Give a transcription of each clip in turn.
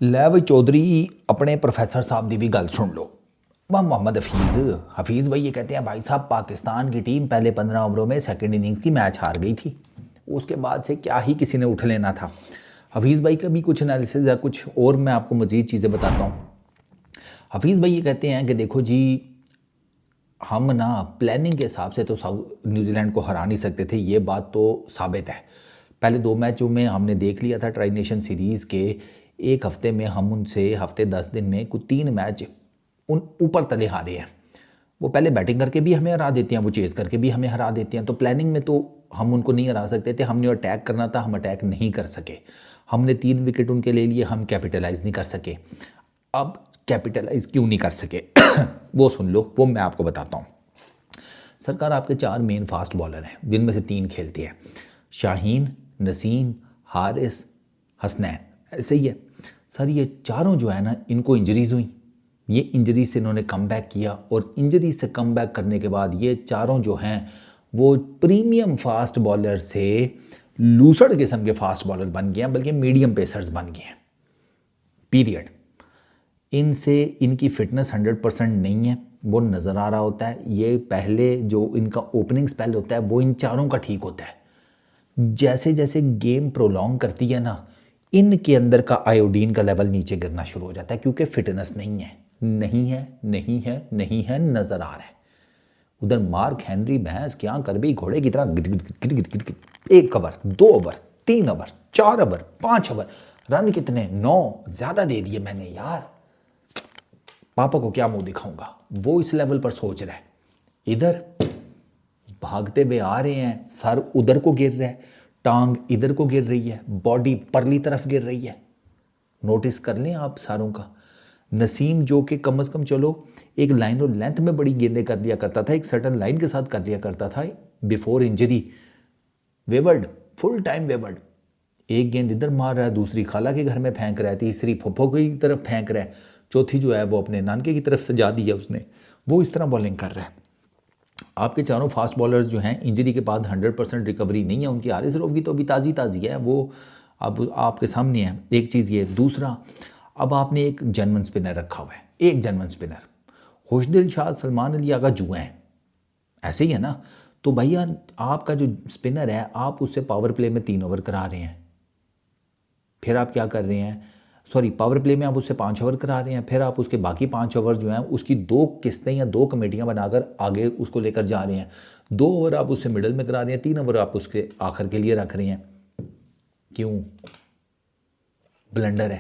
लै बई चौधरी अपने प्रोफेसर साहब की भी गल सुन लो। वह मोहम्मद हफीज़ भाई ये कहते हैं भाई साहब पाकिस्तान की टीम पहले 15 ओवरों में सेकंड इनिंग्स की मैच हार गई थी, उसके बाद से क्या ही किसी ने उठ लेना था। हफीज़ भाई का भी कुछ एनालिसिस है, कुछ और मैं आपको मज़ीद चीज़ें बताता हूँ। हफीज़ भाई ये कहते हैं कि देखो जी, हम ना प्लानिंग के हिसाब से तो न्यूजीलैंड को हरा नहीं सकते थे, ये बात तो साबित है। पहले 2 मैचों में हमने देख लिया था ट्राई नेशन सीरीज़ के, एक हफ्ते में हम उनसे हफ्ते 10 दिन में कुछ 3 मैच उन ऊपर तले हारे हैं। वो पहले बैटिंग करके भी हमें हरा देते हैं, वो चेज़ करके भी हमें हरा देते हैं। तो प्लानिंग में तो हम उनको नहीं हरा सकते थे, हमने अटैक करना था, हम अटैक नहीं कर सके। हमने 3 विकेट उनके ले लिए, हम कैपिटलाइज़ नहीं कर सके। अब कैपिटलाइज़ क्यों नहीं कर सके वो सुन लो, वो मैं आपको बताता हूँ। सरकार आपके 4 मेन फास्ट बॉलर हैं, जिनमें से 3 खेलते हैं, शाहीन, नसीम, हारिस, हसनैन, ऐसे ही है सर। ये चारों जो है ना, इनको इंजरीज़ हुई, ये इंजरी से इन्होंने कम बैक किया, और इंजरी से कम बैक करने के बाद ये चारों जो हैं वो प्रीमियम फास्ट बॉलर से लूसड़ किस्म के फास्ट बॉलर बन गए हैं, बल्कि मीडियम पेसर्स बन गए हैं, पीरियड। इनसे इनकी फ़िटनेस 100% नहीं है, वो नज़र आ रहा होता है। ये पहले जो इनका ओपनिंग स्पेल होता है वो इन चारों का ठीक होता है। जैसे जैसे गेम प्रोलॉन्ग करती है ना, इनके अंदर का आयोडीन का लेवल नीचे गिरना शुरू हो जाता है, क्योंकि फिटनेस नहीं है, नहीं है, नहीं है, नहीं है, नज़र आ रहा है। उधर मार्क हेनरी भैंस क्या कर भी घोड़े की तरह गिर गिर गिर गिर गिर गिर, 1 over, 2 over, 3 over, 4 over, 5 over, run कितने 9 ज़्यादा दे दिए मैंने यार, पापा को क्या मुंह दिखाऊंगा। वो इस लेवल पर सोच रहा है। इधर भागते हुए आ रहे हैं, सर उधर को गिर रहा है, टांग इधर को गिर रही है, बॉडी परली तरफ गिर रही है। नोटिस कर लें आप सारों का। नसीम जो कि कम से कम चलो एक लाइन और लेंथ में बड़ी गेंदें कर दिया करता था, एक सर्टन लाइन के साथ कर दिया करता था before injury, wayward, full time wayward, एक गेंद इधर मार रहा है, दूसरी खाला के घर में फेंक रहा है, तीसरी फुफ्फो की तरफ फेंक रहा है, चौथी जो है वो अपने नानके की तरफ सजा दी है उसने, वो इस तरह बॉलिंग कर रहा है। आपके चारों फास्ट बॉलर्स जो हैं इंजरी के बाद 100% रिकवरी नहीं है उनकी। हारिस रऊफ की तो अभी ताज़ी ताज़ी है, वो अब आपके सामने है। एक चीज़ ये, दूसरा अब आपने एक जनमन स्पिनर रखा हुआ है, एक जनमन स्पिनर, खुशदिल शाह सलमान अली आगा जुए हैं, ऐसे ही है ना। तो भैया आपका जो स्पिनर है, आप उससे पावर प्ले में 3 ओवर करा रहे हैं, फिर आप क्या कर रहे हैं, सॉरी पावर प्ले में आप उससे 5 ओवर करा रहे हैं, फिर आप उसके बाकी 5 ओवर जो हैं उसकी 2 किस्तें या 2 कमेटियां बनाकर आगे उसको लेकर जा रहे हैं। 2 ओवर आप उससे मिडल में करा रहे हैं, 3 ओवर आप उसके आखिर के लिए रख रहे हैं। क्यों? ब्लंडर है।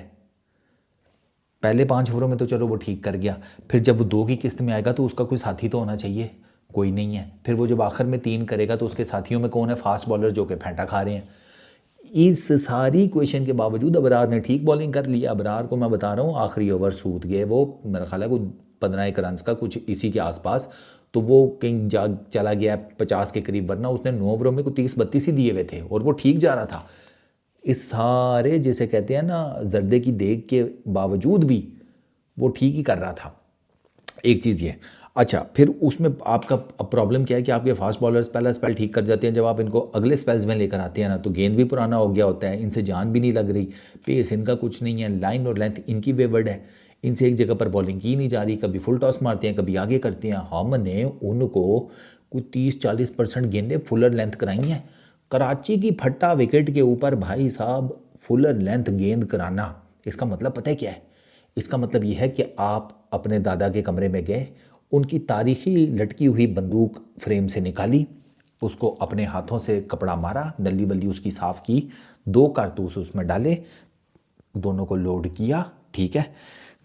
पहले 5 ओवरों में तो चलो वो ठीक कर गया, फिर जब वो 2 की किस्त में आएगा तो उसका कोई साथी तो होना चाहिए, कोई नहीं है। फिर वो जब आखिर में 3 करेगा तो उसके साथियों में कौन है? फास्ट बॉलर जो कि फेंटा खा रहे हैं। इस सारी क्वेश्चन के बावजूद अबरार ने ठीक बॉलिंग कर लिया। अबरार को मैं बता रहा हूँ आखिरी ओवर सूत गए वो, मेरा ख्याल है को 15 रन का कुछ इसी के आसपास, तो वो कहीं जा चला गया 50 के करीब, वरना उसने 9 ओवरों में को 30-32 ही दिए हुए थे और वो ठीक जा रहा था। इस सारे जिसे कहते हैं ना जर्दे की देग के बावजूद भी वो ठीक ही कर रहा था। एक चीज़ ये, अच्छा फिर उसमें आपका प्रॉब्लम क्या है कि आपके फास्ट बॉलर्स पहला स्पेल ठीक कर जाते हैं, जब आप इनको अगले स्पेल्स में लेकर आते हैं ना तो गेंद भी पुराना हो गया होता है, इनसे जान भी नहीं लग रही, पेस इनका कुछ नहीं है, लाइन और लेंथ इनकी वेवर्ड है, इनसे एक जगह पर बॉलिंग की नहीं जा रही, कभी फुल टॉस मारते हैं, कभी आगे करते हैं। हमने उनको कोई 30-40% गेंदें फुलर लेंथ कराई हैं। कराची की फट्टा विकेट के ऊपर भाई साहब फुलर लेंथ गेंद कराना, इसका मतलब पता है क्या है? इसका मतलब यह है कि आप अपने दादा के कमरे में गए, उनकी तारीखी लटकी हुई बंदूक फ्रेम से निकाली, उसको अपने हाथों से कपड़ा मारा, नली बल्ली उसकी साफ़ की, 2 कारतूस उसमें डाले, दोनों को लोड किया, ठीक है,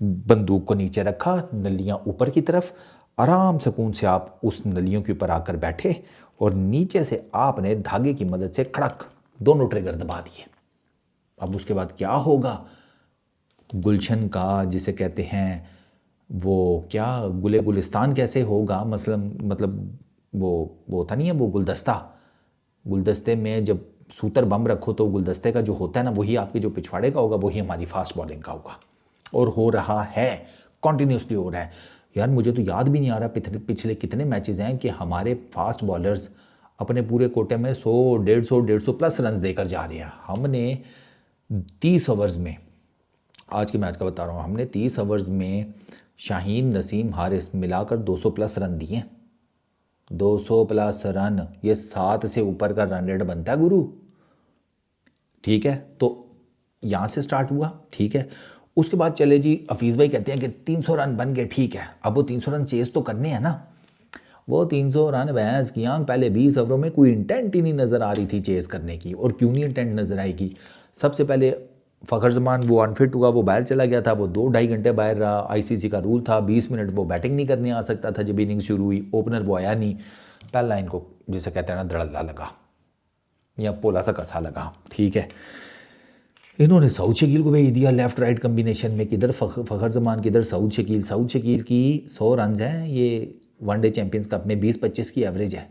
बंदूक को नीचे रखा, नलियाँ ऊपर की तरफ, आराम सुकून से आप उस नलियों के ऊपर आकर बैठे और नीचे से आपने धागे की मदद से खड़क दोनों ट्रिगर दबा दिए। अब उसके बाद क्या होगा? गुलशन का जिसे कहते हैं वो क्या गुले गुलिस्तान कैसे होगा, मतलब वो होता नहीं है वो गुलदस्ता, गुलदस्ते में जब सूतर बम रखो तो गुलदस्ते का जो होता है ना वही आपके जो पिछवाड़े का होगा, वही हमारी फास्ट बॉलिंग का होगा। और हो रहा है, कॉन्टीन्यूसली हो रहा है यार। मुझे तो याद भी नहीं आ रहा पिछले कितने मैचेस हैं कि हमारे फास्ट बॉलर्स अपने पूरे कोटे में 100, 150, 150 प्लस रन देकर जा रहे हैं। हमने 30 ओवर्स में आज के मैच का बता रहा हूँ, हमने 30 ओवर्स में शाहीन, नसीम, हारिस मिलाकर 200 प्लस रन दिए। 200 प्लस रन, ये 7 से ऊपर का रन रेट बनता है गुरु। ठीक है, तो यहाँ से स्टार्ट हुआ। ठीक है, उसके बाद चले जी, हफीज़ भाई कहते हैं कि 300 रन बन गए। ठीक है, अब वो 300 रन चेज़ तो करने हैं ना। वो 300 रन भैंस की आंख, पहले 20 ओवरों में कोई इंटेंट ही नहीं नज़र आ रही थी चेज़ करने की। और क्यों नहीं इंटेंट नज़र आएगी? सबसे पहले फ़खर जमान वो अनफिट हुआ, वो बाहर चला गया था, वो 2-2.5 घंटे बाहर रहा। आईसीसी का रूल था 20 मिनट वो बैटिंग नहीं करने आ सकता था जब इनिंग शुरू हुई। ओपनर वो आया नहीं, पहला इनको जिसे कहते हैं ना धड़ल्ला लगा या पोला सा कसा लगा। ठीक है, इन्होंने सऊद शकील को भेज दिया लेफ़्ट राइट कम्बिनेशन में। किधर फ़खर जमान, किधर सऊद शकील। सऊद शकील की 100 रन हैं, ये वनडे चैम्पियंस कप में 20-25 की एवरेज है।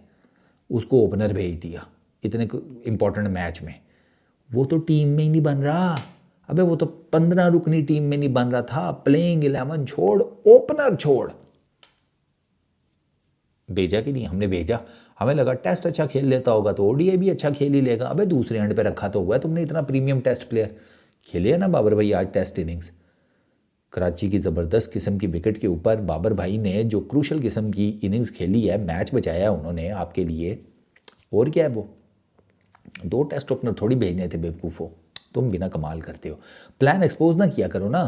उसको ओपनर भेज दिया इतने इंपॉर्टेंट मैच में। वो तो टीम में ही नहीं बन रहा। अबे वो तो 15 रुकनी टीम में नहीं बन रहा था। प्लेइंग 11 छोड़, ओपनर छोड़। भेजा कि नहीं? हमने भेजा। हमें लगा टेस्ट अच्छा खेल लेता होगा तो ओडीआई भी अच्छा खेल ही लेगा। अबे दूसरे एंड पे रखा तो हुआ है तुमने, इतना प्रीमियम टेस्ट प्लेयर। खेले है ना बाबर भाई आज टेस्ट इनिंग्स। कराची की ज़बरदस्त किस्म की विकेट के ऊपर बाबर भाई ने जो क्रूशल किस्म की इनिंग्स खेली है, मैच बचाया है उन्होंने आपके लिए। और क्या है, वो 2 टेस्ट ओपनर थोड़ी भेजने थे बेवकूफ़ो। तुम बिना कमाल करते हो। प्लान एक्सपोज ना किया करो ना।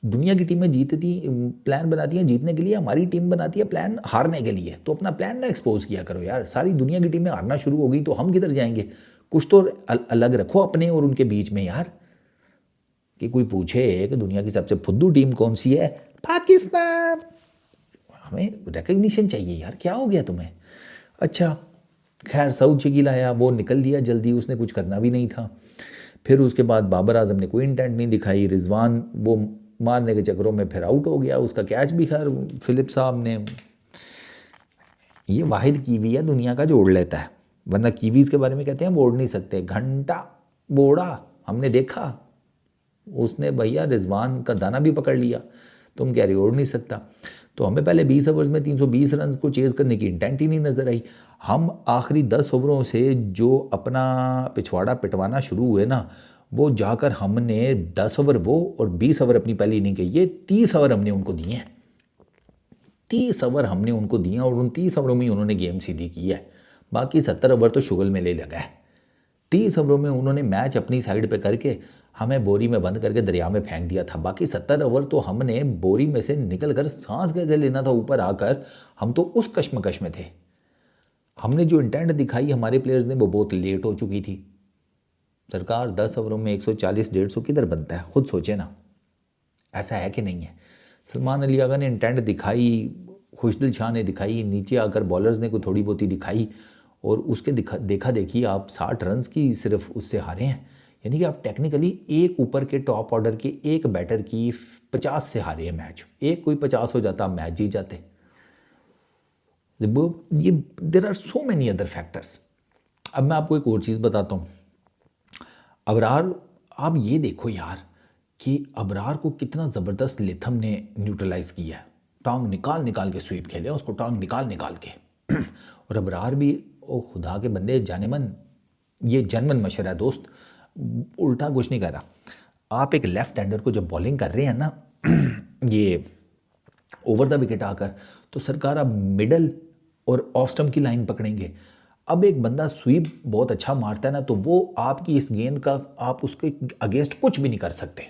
दुनिया की टीमें जीतती प्लान बनाती हैं जीतने के लिए, हमारी टीम बनाती है प्लान हारने के लिए। तो अपना प्लान ना एक्सपोज किया करो यार। सारी दुनिया की टीमें हारना शुरू हो गई तो हम किधर जाएंगे? कुछ तो अलग रखो अपने और उनके बीच में यार। कि कोई पूछे कि दुनिया की सबसे फुद्दू टीम कौन सी है, पाकिस्तान। हमें रिकग्निशन चाहिए यार, क्या हो गया तुम्हें? अच्छा खैर, सऊद शकील आया, वो निकल दिया जल्दी, उसने कुछ करना भी नहीं था। फिर उसके बाद बाबर आजम ने कोई इंटेंट नहीं दिखाई। रिजवान वो मारने के चक्करों में फिर आउट हो गया। उसका कैच भी खैर फिलिप साहब ने। ये वाहिद कीवी है दुनिया का जो उड़ लेता है, वरना कीवीज़ के बारे में कहते हैं वो उड़ नहीं सकते। घंटा बोड़ा हमने देखा, उसने भैया रिजवान का दाना भी पकड़ लिया। तुम कह रहे हो उड़ नहीं सकता। तो हमें पहले 20 ओवर्स में 320 रन को चेज़ करने की इंटेंट ही नहीं नज़र आई। हम आखिरी 10 ओवरों से जो अपना पिछवाड़ा पिटवाना शुरू हुए ना, वो जाकर हमने 10 ओवर वो और 20 ओवर अपनी पहली इनिंग के, ये 30 ओवर हमने उनको दिए हैं। 30 ओवर हमने उनको दिए और उन 30 ओवरों में उन्होंने गेम सीधी की है। बाकी 70 ओवर तो शुगल में ले लगा है। 30 ओवरों में उन्होंने मैच अपनी साइड पे करके हमें बोरी में बंद करके दरिया में फेंक दिया था। बाकी 70 ओवर तो हमने बोरी में से निकल कर सांस कैसे लेना था ऊपर आकर, हम तो उस कश्मकश में थे। हमने जो इंटेंट दिखाई हमारे प्लेयर्स ने वो बहुत लेट हो चुकी थी। सरकार 10 ओवरों में 140-150 किधर बनता है? खुद सोचे ना, ऐसा है कि नहीं है? सलमान अली आगा ने इंटेंट दिखाई, खुशदिल शाह ने दिखाई, नीचे आकर बॉलर्स ने कोई थोड़ी बहुत ही दिखाई, और उसके देखा देखी आप 60 रन की सिर्फ उससे हारे हैं। यानी कि आप टेक्निकली एक ऊपर के टॉप ऑर्डर के एक बैटर की 50 से हारे हैं मैच। एक कोई 50 हो जाता आप मैच जीत जाते। ये there are so many other factors. अब मैं आपको एक और चीज़ बताता हूँ। अबरार, आप ये देखो यार कि अबरार को कितना ज़बरदस्त लेथम ने न्यूट्रलाइज़ किया है। टांग निकाल निकाल के स्वीप खेले उसको, टांग निकाल निकाल के। और अबरार भी, ओ खुदा के बंदे जाने मन, ये जनमन मशवरा है दोस्त, उल्टा कुछ नहीं कह रहा। आप एक लेफ्ट हैंडर को जब बॉलिंग कर रहे हैं ना ये ओवर द विकेट आकर, तो सरकार आप मिडल और ऑफ स्टंप की लाइन पकड़ेंगे। अब एक बंदा स्वीप बहुत अच्छा मारता है ना, तो वो आपकी इस गेंद का आप उसके अगेंस्ट कुछ भी नहीं कर सकते।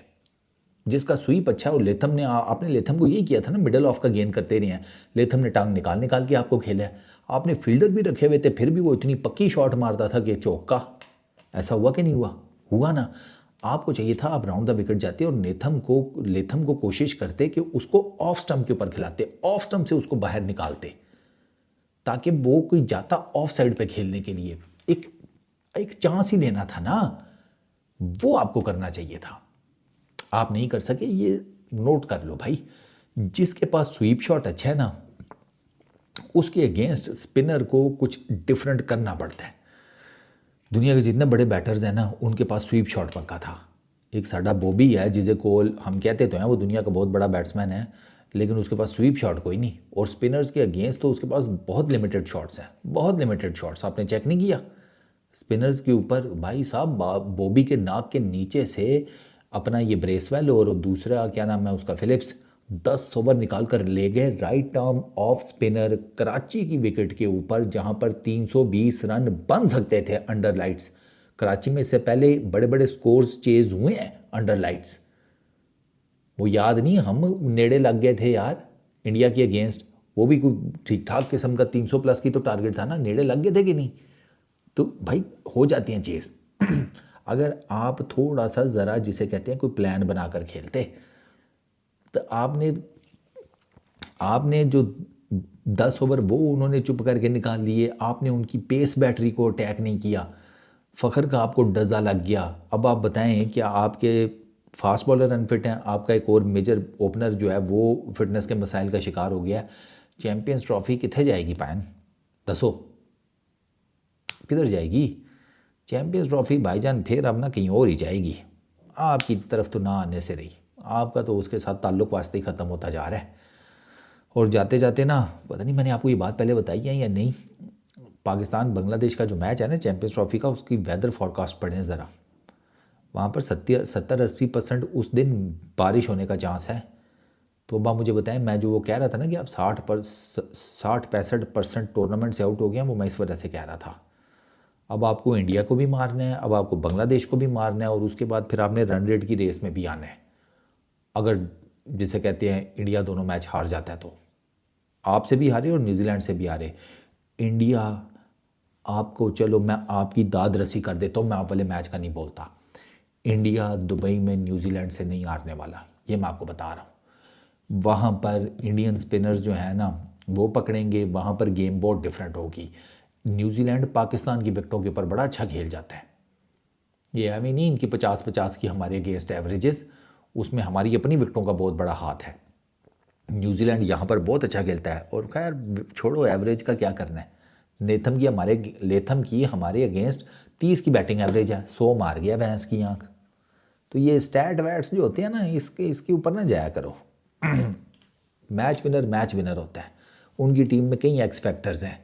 जिसका स्वीप अच्छा है, और लेथम ने, आपने लेथम को यही किया था ना, मिडल ऑफ का गेंद करते रहे हैं। लेथम ने टांग निकाल निकाल के आपको खेला है। आपने फील्डर भी रखे हुए थे, फिर भी वो इतनी पक्की शॉट मारता था कि चौका। ऐसा हुआ कि नहीं हुआ? हुआ ना। आपको चाहिए था आप राउंड द विकेट जाते और लेथम को कोशिश करते कि उसको ऑफ स्टंप के ऊपर खिलाते, ऑफ स्टंप से उसको बाहर निकालते, ताकि वो कोई जाता ऑफ साइड पे खेलने के लिए। एक चांस ही लेना था ना, वो आपको करना चाहिए था। आप नहीं कर सके, ये नोट कर लो भाई। जिसके पास स्वीप शॉट अच्छा है ना, उसके अगेंस्ट स्पिनर को कुछ डिफरेंट करना पड़ता है। दुनिया के जितने बड़े बैटर्स हैं ना, उनके पास स्वीप शॉट पक्का था। एक साडा बॉबी है जिसे कोल हम कहते तो हैं, वो दुनिया का बहुत बड़ा बैट्समैन है, लेकिन उसके पास स्वीप शॉट कोई नहीं। और स्पिनर्स के अगेंस्ट तो उसके पास बहुत लिमिटेड शॉट्स हैं, बहुत लिमिटेड शॉट्स। आपने चेक नहीं किया स्पिनर्स के ऊपर? भाई साहब, बॉबी के नाक के नीचे से अपना ये ब्रेसवेल और दूसरा क्या नाम है उसका फिलिप्स 10 ओवर निकाल कर ले गए right arm off spinner Karachi की विकेट के ऊपर, जहां पर 320 रन बन सकते थे अंडर लाइट्स। कराची में इससे पहले बड़े बड़े स्कोर्स चेज हुए हैं अंडर लाइट्स, वो याद नहीं, हम नेड़े लग गए थे यार इंडिया के अगेंस्ट, वो भी कोई ठीक ठाक किस्म का 300 प्लस की तो टारगेट था ना, नेड़े लग गए थे कि नहीं। तो भाई हो जाती हैं चेस अगर आप थोड़ा सा ज़रा जिसे कहते हैं कोई प्लान बनाकर खेलते, तो आपने जो 10 ओवर वो उन्होंने चुप करके निकाल लिए, आपने उनकी पेस बैटरी को अटैक नहीं किया, फ़खर का आपको डज़ा लग गया। अब आप बताएं क्या आपके फास्ट बॉलर अनफिट हैं, आपका एक और मेजर ओपनर जो है वो फिटनेस के मसाइल का शिकार हो गया है, चैम्पियंस ट्रॉफी कितने जाएगी पैन दसो, किधर जाएगी चैम्पियंस ट्रॉफी भाईजान? फिर अब ना कहीं और ही जाएगी, आपकी तरफ तो ना आने से रही, आपका तो उसके साथ ताल्लुक़ वास्ते ही ख़त्म होता जा रहा है। और जाते जाते ना, पता नहीं मैंने आपको ये बात पहले बताई है या नहीं, पाकिस्तान बांग्लादेश का जो मैच है ना चैम्पियंस ट्रॉफी का, उसकी वेदर फॉरकास्ट पढ़ें ज़रा, वहाँ पर 70-80% उस दिन बारिश होने का चांस है। तो अब आप मुझे बताएं, मैं जो वो कह रहा था ना कि आप 60-65% टूर्नामेंट से आउट हो गया, वो मैं इस वजह से कह रहा था। अब आपको इंडिया को भी मारना है, अब आपको बांग्लादेश को भी मारना है, और उसके बाद फिर आपने रन रेट की रेस में भी आना है। अगर जिसे कहते हैं इंडिया दोनों मैच हार जाता है, तो आपसे भी हारे और न्यूजीलैंड से भी हारे, इंडिया आपको, चलो मैं आपकी दाद रसी कर देता हूँ, मैं आप वाले मैच का नहीं बोलता, इंडिया दुबई में न्यूजीलैंड से नहीं हारने वाला, ये मैं आपको बता रहा हूँ। वहाँ पर इंडियन स्पिनर्स जो है ना वो पकड़ेंगे, वहाँ पर गेम बहुत डिफरेंट होगी। न्यूजीलैंड पाकिस्तान की विकेटों के ऊपर बड़ा अच्छा खेल जाता है, ये हमें नहीं इनकी 50-50 की हमारे अगेंस्ट एवरेजेस, उसमें हमारी अपनी विकेटों का बहुत बड़ा हाथ है। न्यूजीलैंड यहाँ पर बहुत अच्छा खेलता है, और खैर छोड़ो एवरेज का क्या करना है, लेथम की हमारे अगेंस्ट 30 की बैटिंग एवरेज है, 100 मार गया भैंस की आँख। तो ये स्टैट वैट्स जो होते हैं ना, इसके ऊपर ना जाया करो मैच विनर होता है, उनकी टीम में कई एक्स फैक्टर्स हैं,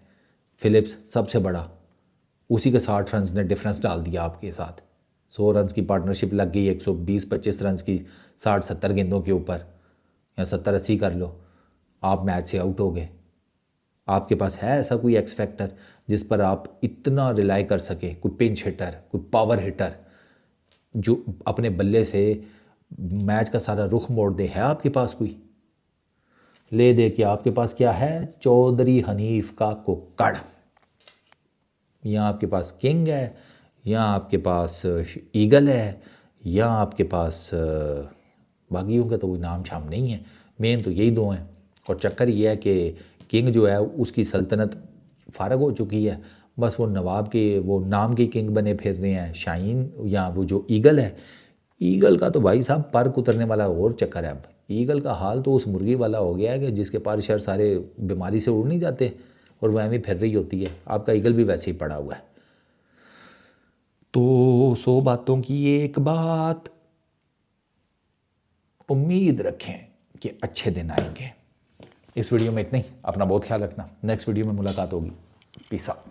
फिलिप्स सबसे बड़ा, उसी के 60 रन ने डिफरेंस डाल दिया आपके साथ, 100 रन की पार्टनरशिप लग गई 120-25 रन की 60-70 गेंदों के ऊपर, या 70-80 कर लो, आप मैच से आउट हो गए। आपके पास है ऐसा कोई एक्स फैक्टर जिस पर आप इतना रिलाई कर सके, कोई पिंच हिटर, कोई पावर हिटर जो अपने बल्ले से मैच का सारा रुख मोड़ दे? है आपके पास कोई? ले दे के आपके पास क्या है, चौधरी हनीफ का कुक्कड़, या आपके पास किंग है, या आपके पास ईगल है, या आपके पास बाकियों का तो कोई नाम शाम नहीं है, मेन तो यही दो हैं। और चक्कर ये है कि किंग जो है उसकी सल्तनत फ़ारग हो चुकी है, बस वो नवाब के वो नाम के किंग बने फिर रहे हैं शाहीन, या वो जो ईगल है, ईगल का तो भाई साहब पर उतरने वाला और चक्कर है। अब ईगल का हाल तो उस मुर्गी वाला हो गया है कि जिसके पर शर सारे बीमारी से उड़ नहीं जाते और वह भी फिर रही होती है, आपका ईगल भी वैसे ही पड़ा हुआ है। तो 100 बातों की एक बात, उम्मीद रखें कि अच्छे दिन आएंगे। इस वीडियो में इतना ही, अपना बहुत ख्याल रखना, नेक्स्ट वीडियो में मुलाकात होगी, पीस आउट।